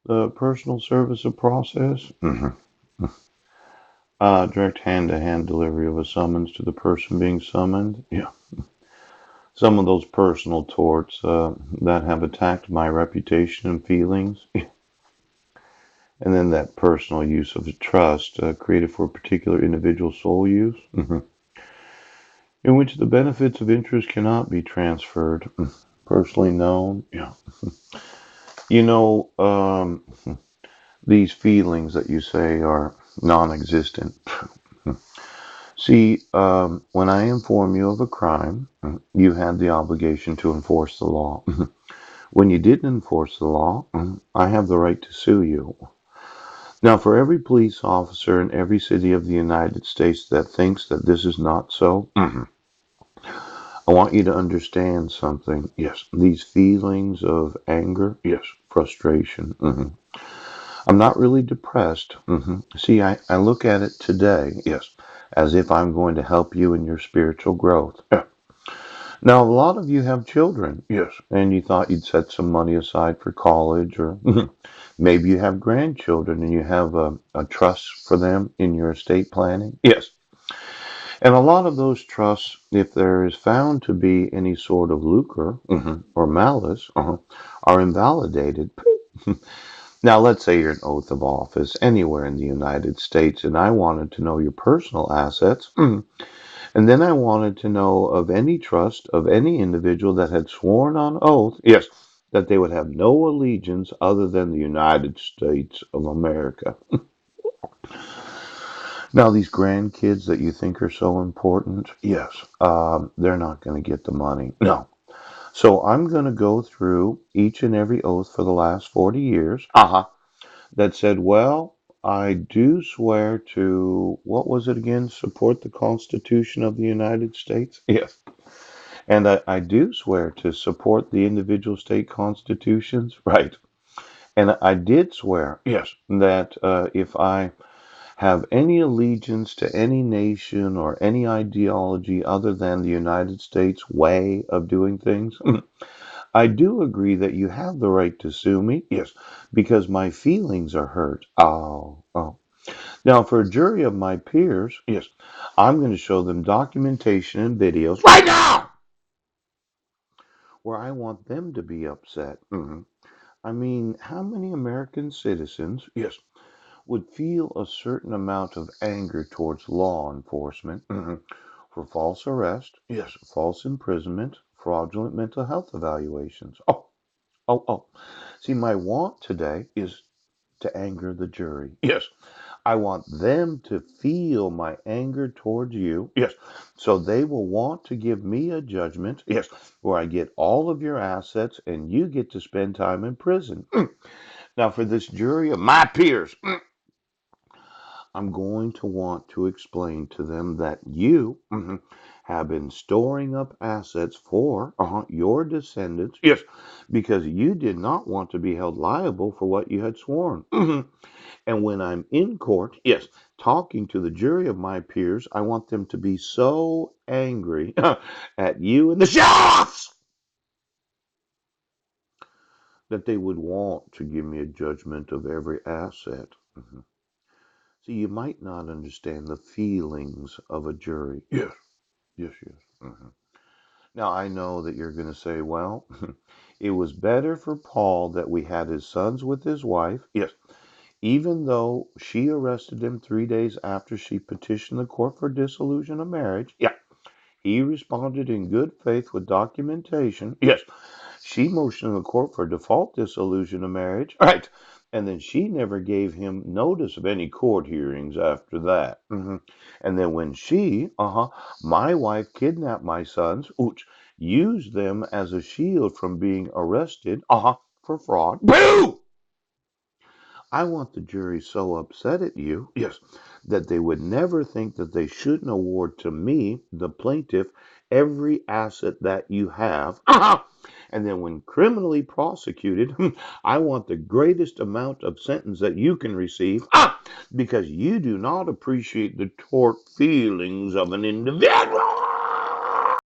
The personal service of process. Direct hand-to-hand delivery of a summons to the person being summoned. Yeah. Some of those personal torts that have attacked my reputation and feelings. And then that personal use of the trust created for a particular individual sole use, in which the benefits of interest cannot be transferred. Personally known. Yeah. You know, these feelings that you say are non existent. See, when I inform you of a crime, you had the obligation to enforce the law. When you didn't enforce the law, I have the right to sue you. Now, for every police officer in every city of the United States that thinks that this is not so, I want you to understand something. Yes, these feelings of anger, yes, frustration. I'm not really depressed. See, I look at it today, yes, as if I'm going to help you in your spiritual growth. Yeah. Now, a lot of you have children, yes, and you thought you'd set some money aside for college, or maybe you have grandchildren and you have a trust for them in your estate planning. Yes. And a lot of those trusts, if there is found to be any sort of lucre or malice, are invalidated. Now, let's say you're an oath of office anywhere in the United States, and I wanted to know your personal assets, and then I wanted to know of any trust of any individual that had sworn on oath, yes, that they would have no allegiance other than the United States of America. Now, these grandkids that you think are so important, yes, they're not going to get the money. No. So I'm going to go through each and every oath for the last 40 years. That said, well, I do swear to, what was it again? Support the Constitution of the United States? Yes. And I do swear to support the individual state constitutions. Right. And I did swear, yes, that if I have any allegiance to any nation or any ideology other than the United States way of doing things, I do agree that you have the right to sue me, yes, because my feelings are hurt. Oh. Now, for a jury of my peers, yes, I'm going to show them documentation and videos right now where I want them to be upset. I mean, how many American citizens, yes, would feel a certain amount of anger towards law enforcement for false arrest, yes, false imprisonment, fraudulent mental health evaluations? Oh. See, my want today is to anger the jury. Yes. I want them to feel my anger towards you. Yes. So they will want to give me a judgment. Yes. Where I get all of your assets and you get to spend time in prison. Now, for this jury of my peers, I'm going to want to explain to them that you have been storing up assets for your descendants. Yes, because you did not want to be held liable for what you had sworn. And when I'm in court, yes, talking to the jury of my peers, I want them to be so angry at you and the sheriffs that they would want to give me a judgment of every asset. See, you might not understand the feelings of a jury. Yes. Now, I know that you're going to say, well, it was better for Paul that we had his sons with his wife. Yes. Even though she arrested him 3 days after she petitioned the court for dissolution of marriage. Yeah. He responded in good faith with documentation. Yes. She motioned the court for default dissolution of marriage. Right. And then she never gave him notice of any court hearings after that. And then when she, my wife kidnapped my sons, which used them as a shield from being arrested, for fraud. Boo! I want the jury so upset at you, yes, that they would never think that they shouldn't award to me, the plaintiff, every asset that you have. And then when criminally prosecuted, I want the greatest amount of sentence that you can receive because you do not appreciate the tort feelings of an individual.